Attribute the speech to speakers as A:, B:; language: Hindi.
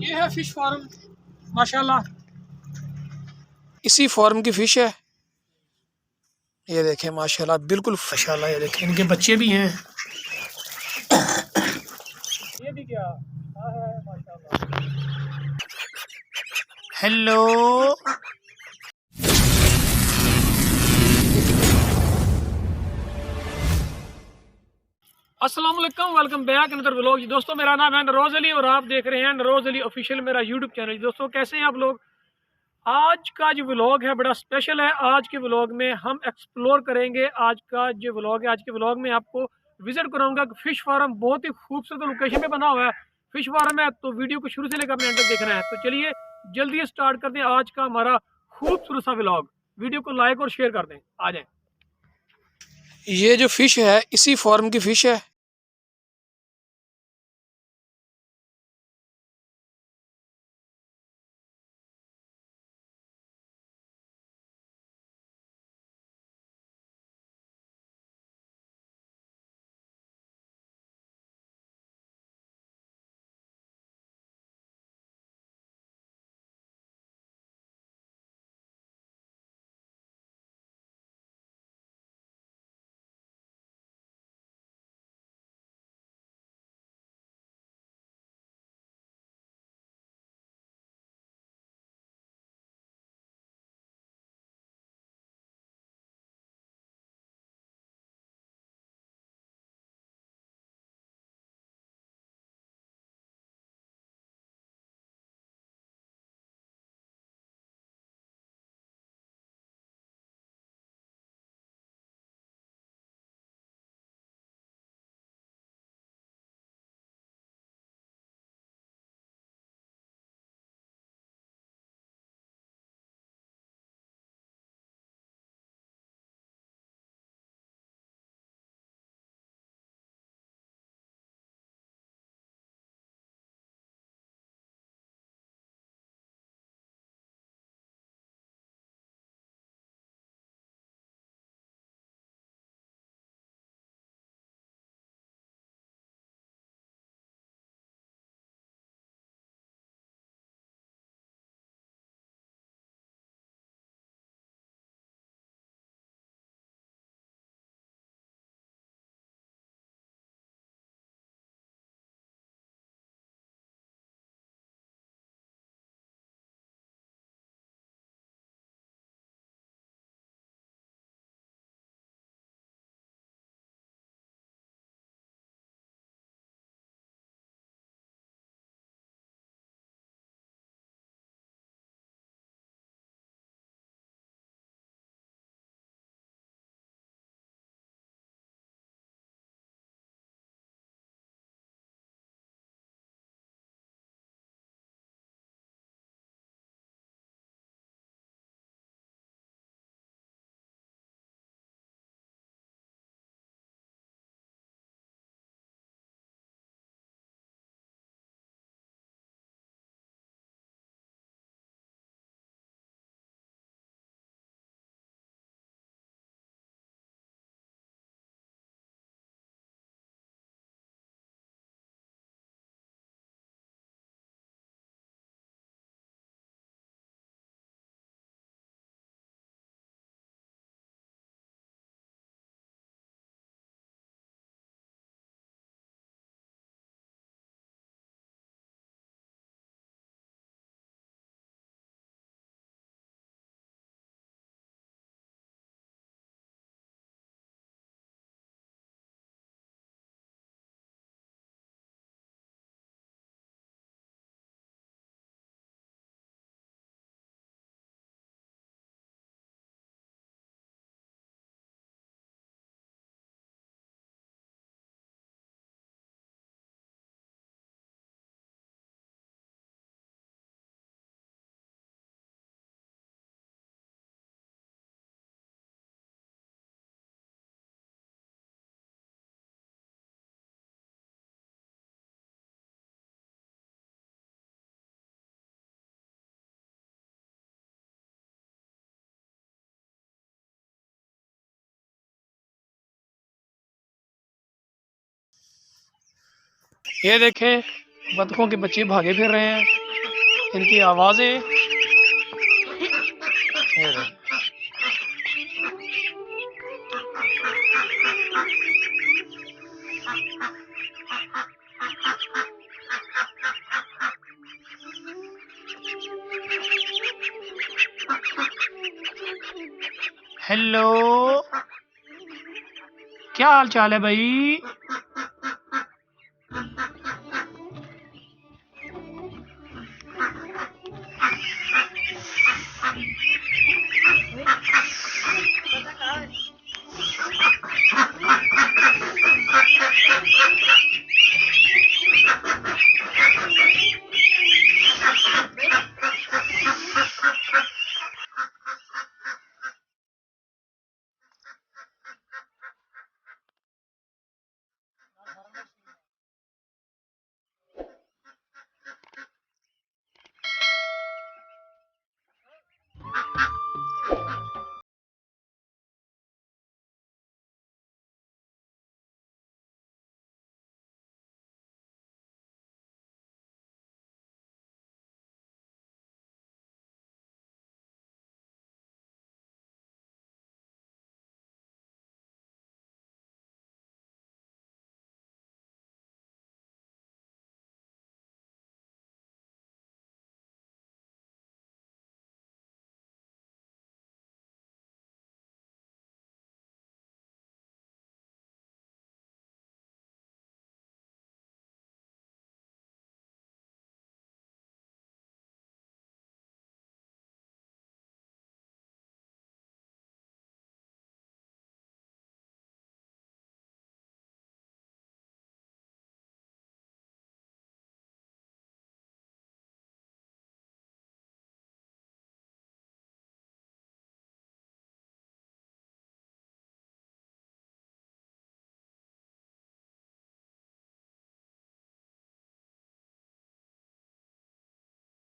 A: ये है फिश फार्म माशाल्लाह। इसी फार्म की फिश है। ये देखें माशाल्लाह, बिल्कुल माशाल्लाह। ये देखें इनके बच्चे भी हैं। ये भी क्या है माशाल्लाह। हेलो, अस्सलाम वालेकुम, वेलकम बैक अनदर व्लॉग जी। दोस्तों मेरा नाम है नरोज अली और आप देख रहे हैं नरोज अली ऑफिशियल, मेरा यूट्यूब चैनल। दोस्तों कैसे हैं आप लोग? आज का जो व्लॉग है बड़ा स्पेशल है। आज के व्लॉग में हम एक्सप्लोर करेंगे। आज का जो व्लॉग है, आज के व्लॉग में आपको विजिट कराऊंगा फिश फार्म। बहुत ही खूबसूरत लोकेशन पे बना हुआ है फिश फार्म है, तो वीडियो को शुरू से लेकर अपने एंड तक देखना है। तो चलिए जल्दी स्टार्ट करते हैं आज का हमारा खूबसूरत सा व्लॉग। वीडियो को लाइक और शेयर कर दें। आ जाए। ये जो फिश है इसी फार्म की फिश है। ये देखें बतखों के बच्चे भागे फिर रहे हैं। इनकी आवाज़ें। हेलो, क्या हाल चाल है भाई?